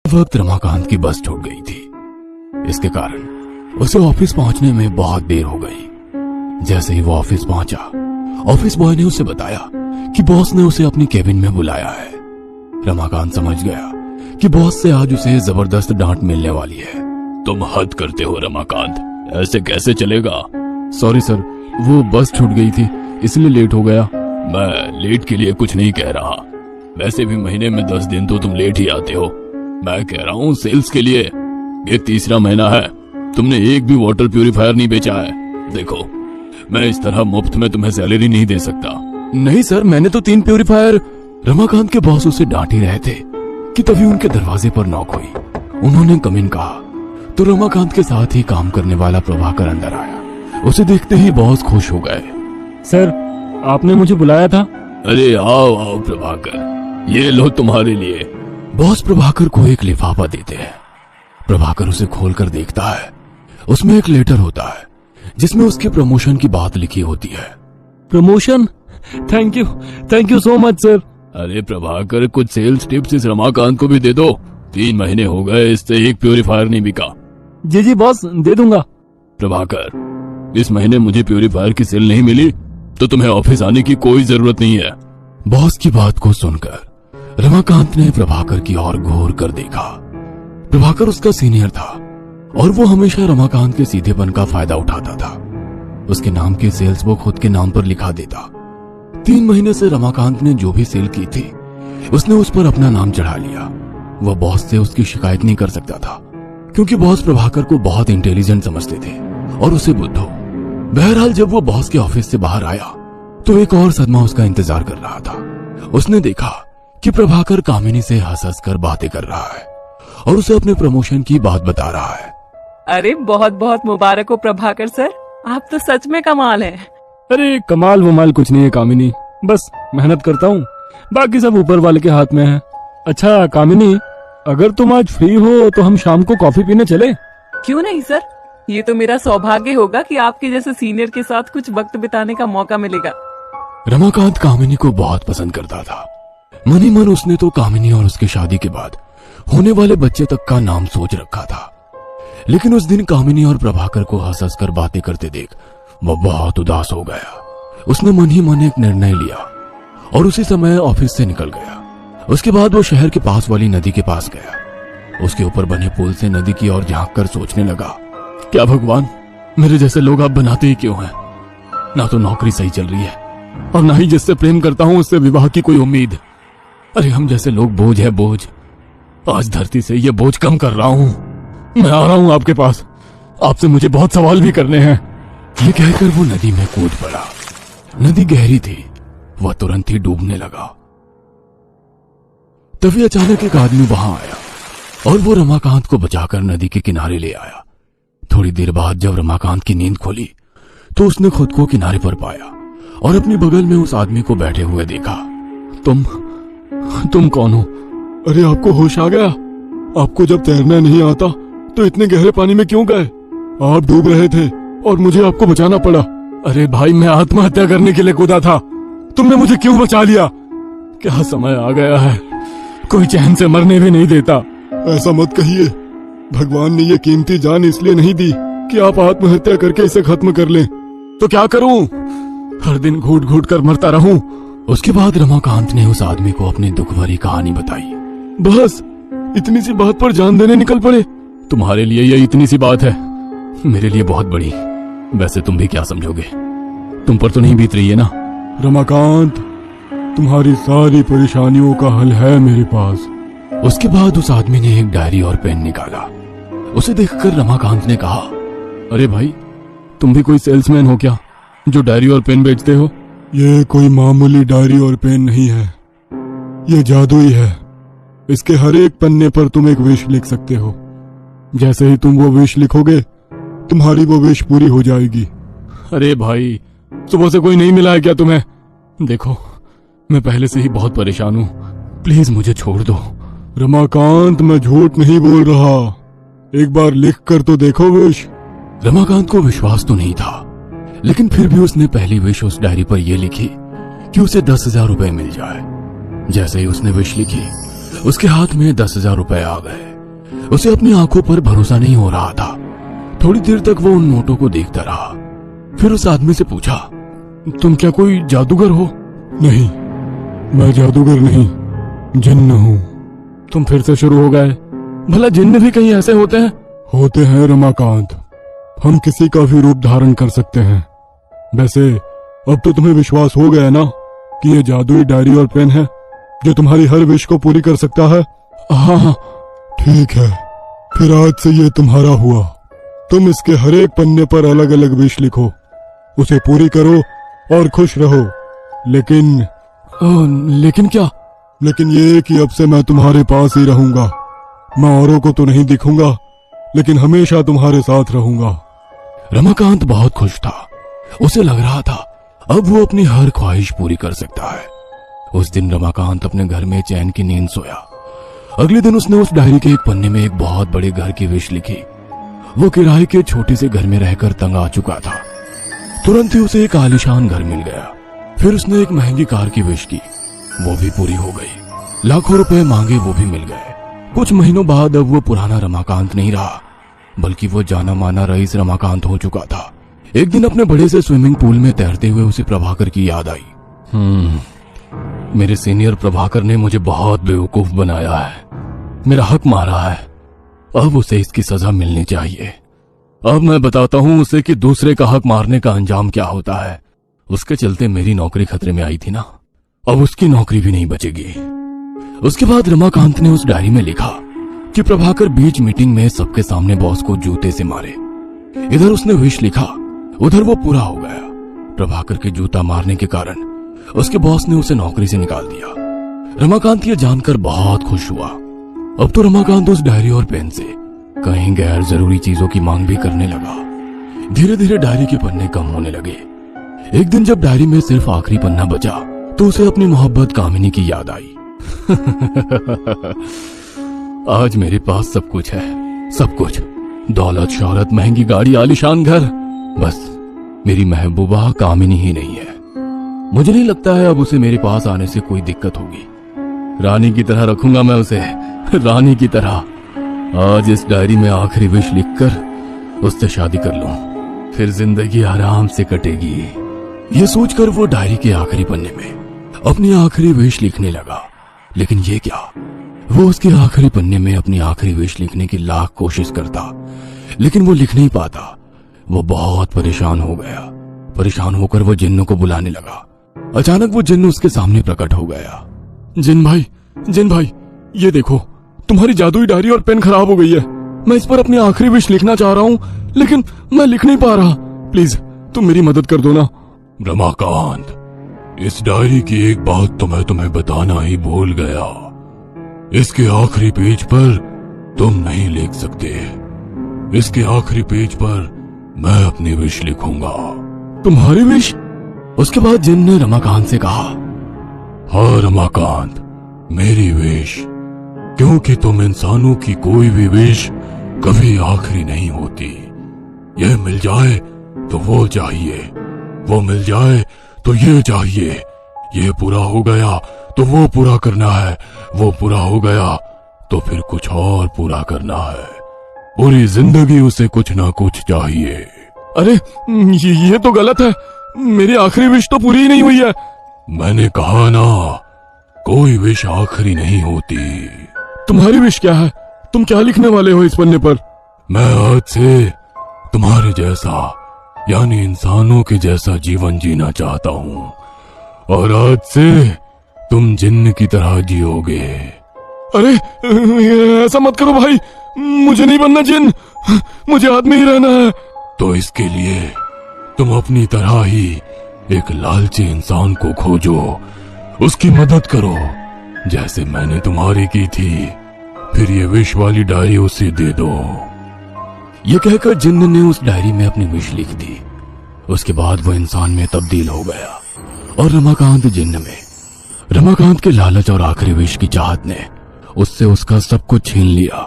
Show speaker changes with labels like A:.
A: वक्त रमाकांत की बस छूट गई थी। इसके कारण उसे ऑफिस पहुंचने में बहुत देर हो गई। जैसे ही वो ऑफिस पहुंचा, ऑफिस बॉय ने उसे बताया कि बॉस ने उसे अपनी केबिन में बुलाया है। रमाकांत समझ गया कि बॉस से आज उसे जबरदस्त डांट मिलने वाली है। तुम हद करते हो रमाकांत, ऐसे कैसे चलेगा? सॉरी सर, वो बस छूट गई थी इसलिए लेट हो गया। मैं लेट के लिए कुछ नहीं कह रहा, वैसे भी महीने में 10 दिन तो तुम लेट ही आते हो। मैं कह रहा हूँ सेल्स के लिए। ये तीसरा महीना है, तुमने एक भी वाटर प्यूरिफायर नहीं बेचा है। देखो, मैं इस तरह मुफ्त में तुम्हें सैलरी नहीं दे सकता। नहीं सर, मैंने तो 3 प्यूरिफायर। रमाकांत के बॉस उसे डांट ही रहे थे कि तभी उनके दरवाजे पर नॉक हुई। उन्होंने कम इन कहा तो रमाकांत के साथ ही काम करने वाला प्रभाकर अंदर आया। उसे देखते ही बॉस खुश हो गए।
B: सर, आपने मुझे बुलाया था?
A: अरे आओ आओ प्रभाकर, ये लो तुम्हारे लिए। बॉस प्रभाकर को एक लिफाफा देते हैं। प्रभाकर उसे खोलकर देखता है। उसमें एक लेटर होता है जिसमें उसके प्रमोशन की बात लिखी होती है।
B: Promotion? Thank you so much sir.
A: अरे प्रभाकर, कुछ सेल्स टिप्स इस रमाकांत को भी दे दो। 3 महीने हो गए, इससे एक प्यूरिफायर नहीं बिका।
B: जी बॉस, दे दूंगा।
A: प्रभाकर, इस महीने मुझे प्यूरिफायर की सेल नहीं मिली तो तुम्हें ऑफिस आने की कोई जरूरत नहीं है। बॉस की बात को सुनकर रमाकांत ने प्रभाकर की ओर घूर कर देखा। प्रभाकर उसका सीनियर था और वो हमेशा रमाकांत के सीधेपन का फायदा उठाता था। उसके नाम की सेल्स वो खुद के नाम पर लिखा देता। 3 महीने से रमाकांत ने जो भी सेल की थी उसने उस पर अपना नाम चढ़ा लिया। वह बॉस से उसकी शिकायत नहीं कर सकता था क्योंकि बॉस प्रभाकर को बहुत इंटेलिजेंट समझते थे और उसे बुद्धू। बहरहाल जब वो बॉस के ऑफिस से बाहर आया तो एक और सदमा उसका इंतजार कर रहा था। उसने देखा कि प्रभाकर कामिनी से हंस हंस कर बातें कर रहा है और उसे अपने प्रमोशन की बात बता रहा है।
C: अरे बहुत बहुत मुबारक हो प्रभाकर सर, आप तो सच में कमाल हैं।
B: अरे कमाल वमाल कुछ नहीं है कामिनी, बस मेहनत करता हूँ, बाकी सब ऊपर वाले के हाथ में है। अच्छा कामिनी, अगर तुम आज फ्री हो तो हम शाम को कॉफी पीने चले?
C: क्यों नहीं सर, ये तो मेरा सौभाग्य होगा कि आपके जैसे सीनियर के साथ कुछ वक्त बिताने का मौका मिलेगा।
A: रमाकांत कामिनी को बहुत पसंद करता था। मन ही मन उसने तो कामिनी और उसकी शादी के बाद होने वाले बच्चे तक का नाम सोच रखा था। लेकिन उस दिन कामिनी और प्रभाकर को हंस हंस कर बातें करते देख वह बहुत उदास हो गया। उसने मन ही मन एक निर्णय लिया और उसी समय ऑफिस से निकल गया। उसके बाद वो शहर के पास वाली नदी के पास गया। उसके ऊपर बने पुल से नदी की ओर झांक कर सोचने लगा, क्या भगवान, मेरे जैसे लोग आप बनाते ही क्यों हैं? ना तो नौकरी सही चल रही है और ना ही जिससे प्रेम करता हूं उससे विवाह की कोई उम्मीद। अरे हम जैसे लोग बोझ है, बोझ। आज धरती से ये बोझ कम कर रहा हूं। मैं आ रहा हूं आपके पास, आपसे मुझे बहुत सवाल भी करने हैं। ये कहकर वो नदी में कूद पड़ा। नदी गहरी थी, वह तुरंत ही डूबने लगा। तभी अचानक एक आदमी वहां आया और वो रमाकांत को बचाकर नदी के किनारे ले आया। थोड़ी देर बाद जब रमाकांत की नींद खुली तो उसने खुद को किनारे पर पाया और अपनी बगल में उस आदमी को बैठे हुए देखा। तुम कौन हो?
D: अरे आपको होश आ गया? आपको जब तैरना नहीं आता तो इतने गहरे पानी में क्यों गए? आप डूब रहे थे और मुझे आपको बचाना पड़ा।
A: अरे भाई, मैं आत्महत्या करने के लिए कूदा था, तुमने मुझे क्यों बचा लिया? क्या समय आ गया है, कोई चैन से मरने भी नहीं देता।
D: ऐसा मत कहिए, भगवान ने ये कीमती जान इसलिए नहीं दी कि आप आत्महत्या करके इसे खत्म कर लें।
A: तो क्या करूं? हर दिन घूट घूट कर मरता रहूं? उसके बाद रमाकांत ने उस आदमी को अपनी दुख भरी कहानी बताई।
D: बस इतनी सी बात पर जान देने निकल पड़े?
A: तुम्हारे लिए ये इतनी सी बात है, मेरे लिए बहुत बड़ी। वैसे तुम भी क्या समझोगे, तुम पर तो नहीं बीत रही है ना?
D: रमाकांत, तुम्हारी सारी परेशानियों का हल है मेरे पास।
A: उसके बाद उस आदमी ने एक डायरी और पेन निकाला। उसे देखकर रमाकांत ने कहा, अरे भाई, तुम भी कोई सेल्समैन हो क्या जो डायरी और पेन बेचते हो?
D: ये कोई मामूली डायरी और पेन नहीं है, ये जादुई है। इसके हर एक पन्ने पर तुम एक विश लिख सकते हो। जैसे ही तुम वो विश लिखोगे तुम्हारी वो विश पूरी हो जाएगी।
A: अरे भाई, सुबह से कोई नहीं मिला है क्या तुम्हें? देखो, मैं पहले से ही बहुत परेशान हूँ, प्लीज मुझे छोड़ दो।
D: रमाकांत, मैं झूठ नहीं बोल रहा, एक बार लिख कर तो देखो विश।
A: रमाकांत को विश्वास तो नहीं था, लेकिन फिर भी उसने पहली विश उस डायरी पर यह लिखी कि उसे 10,000 रुपए मिल जाए। जैसे ही उसने विश लिखी उसके हाथ में 10,000 रुपए आ गए। उसे अपनी आंखों पर भरोसा नहीं हो रहा था। थोड़ी देर तक वो उन नोटों को देखता रहा, फिर उस आदमी से पूछा,
B: तुम क्या कोई जादूगर हो?
D: नहीं, मैं जादूगर नहीं, जिन्न हूँ।
B: तुम फिर से शुरू हो गए। भला जिन्न भी कहीं ऐसे होते हैं?
D: होते हैं रमाकांत, हम किसी का भी रूप धारण कर सकते हैं। वैसे अब तो तुम्हें विश्वास हो गया ना कि ये जादुई डायरी और पेन है जो तुम्हारी हर विश को पूरी कर सकता है?
B: हाँ।
D: ठीक है, फिर आज से ये तुम्हारा हुआ। तुम इसके हर एक पन्ने पर अलग अलग विश लिखो, उसे पूरी करो और खुश रहो।
B: लेकिन क्या?
D: लेकिन ये कि अब से मैं तुम्हारे पास ही रहूंगा। मैं औरों को तो नहीं दिखूंगा, लेकिन हमेशा तुम्हारे साथ रहूंगा।
A: रमाकांत बहुत खुश था। उसे लग रहा था अब वो अपनी हर ख्वाहिश पूरी कर सकता है। उस दिन रमाकांत अपने घर में चैन की नींद सोया। अगले दिन उसने उस डायरी के एक पन्ने में एक बहुत बड़े घर की विश लिखी। वो किराए के छोटे से घर में रहकर तंग आ चुका था। तुरंत ही उसे एक आलीशान घर मिल गया। फिर उसने एक महंगी कार की विश की, वो भी पूरी हो गई। लाखों रुपए मांगे, वो भी मिल गए। कुछ महीनों बाद अब वो पुराना रमाकांत नहीं रहा, बल्कि वो जाना माना रईस रमाकांत हो चुका था। एक दिन अपने बड़े से स्विमिंग पूल में तैरते हुए उसे प्रभाकर की याद आई। मेरे सीनियर प्रभाकर ने मुझे बहुत बेवकूफ बनाया है, मेरा हक मारा है। अब उसे इसकी सजा मिलनी चाहिए। अब मैं बताता हूं उसे कि दूसरे का हक मारने का अंजाम क्या होता है। उसके चलते मेरी नौकरी खतरे में आई थी ना, अब उसकी नौकरी भी नहीं बचेगी। उसके बाद रमाकांत ने उस डायरी में लिखा कि प्रभाकर बीच मीटिंग में सबके सामने बॉस को जूते से मारे। इधर उसने विश लिखा, उधर वो पूरा हो गया। प्रभाकर के जूता मारने के कारण उसके बॉस ने उसे नौकरी से निकाल दिया। रमाकांत ये जानकर बहुत खुश हुआ। अब तो रमाकांत उस डायरी और पेन से कहीं गैर जरूरी चीजों की मांग भी करने लगा। धीरे धीरे डायरी के पन्ने कम होने लगे। एक दिन जब डायरी में सिर्फ आखिरी पन्ना बचा तो उसे अपनी मोहब्बत कामिनी की याद आई। आज मेरे पास सब कुछ है, सब कुछ, दौलत, शौहरत, महंगी गाड़ी, आलीशान घर, बस मेरी महबूबा कामिनी ही नहीं है। मुझे नहीं लगता है अब उसे मेरे पास आने से कोई दिक्कत होगी। रानी की तरह रखूंगा मैं उसे, रानी की तरह। आज इस डायरी में आखिरी विश लिखकर उससे शादी कर लूं, फिर जिंदगी आराम से कटेगी। ये सोचकर वो डायरी के आखिरी पन्ने में अपनी आखिरी विश लिखने लगा। लेकिन ये क्या, वो उसके आखिरी पन्ने में अपनी आखिरी विश लिखने की लाख कोशिश करता, लेकिन वो लिख नहीं पाता। वो बहुत परेशान हो गया। परेशान होकर वो जिन्नों को बुलाने लगा। अचानक वो जिन्न उसके सामने प्रकट हो गया।
B: जिन भाई, ये देखो, तुम्हारी जादुई डायरी और पेन खराब हो गई है। मैं इस पर अपनी आखिरी विश लिखना चाह रहा हूँ, लेकिन मैं लिख नहीं पा रहा। प्लीज तुम मेरी मदद कर दो ना।
A: रमाकांत, इस डायरी की एक बात तो मैं तुम्हें बताना ही भूल गया। इसके आखिरी पेज पर तुम नहीं लिख सकते। इसके आखिरी पेज पर मैं अपनी विश लिखूंगा।
B: तुम्हारी विश?
A: उसके बाद जिन ने रमाकांत से कहा, हाँ रमाकांत, मेरी विश, क्योंकि तुम इंसानों की कोई भी विश कभी आखिरी नहीं होती। यह मिल जाए तो वो चाहिए, वो मिल जाए तो ये चाहिए, ये पूरा हो गया तो वो पूरा करना है, वो पूरा हो गया तो फिर कुछ और पूरा करना है। पूरी जिंदगी उसे कुछ ना कुछ चाहिए।
B: अरे ये तो गलत है, मेरी आखिरी विश तो पूरी ही नहीं हुई है।
A: मैंने कहा ना, कोई विश आखिरी नहीं होती।
B: तुम्हारी विश क्या है? तुम क्या लिखने वाले हो इस पन्ने पर?
A: मैं आज से तुम्हारे जैसा, यानी इंसानों के जैसा जीवन जीना चाहता हूँ, और आज से तुम जिन्न की तरह जियोगे।
B: अरे ऐसा मत करो भाई, मुझे नहीं बनना जिन्न, मुझे आदमी ही रहना है।
A: तो इसके लिए तुम अपनी तरह ही एक लालची इंसान को खोजो, उसकी मदद करो जैसे मैंने तुम्हारी की थी, फिर ये विश वाली डायरी उसे दे दो। ये कहकर जिन्न ने उस डायरी में अपनी विश लिख दी। उसके बाद वो इंसान में तब्दील हो गया और रमाकांत जिन्न में। रमाकांत के लालच और आखिरी विश की चाहत ने उससे उसका सब कुछ छीन लिया।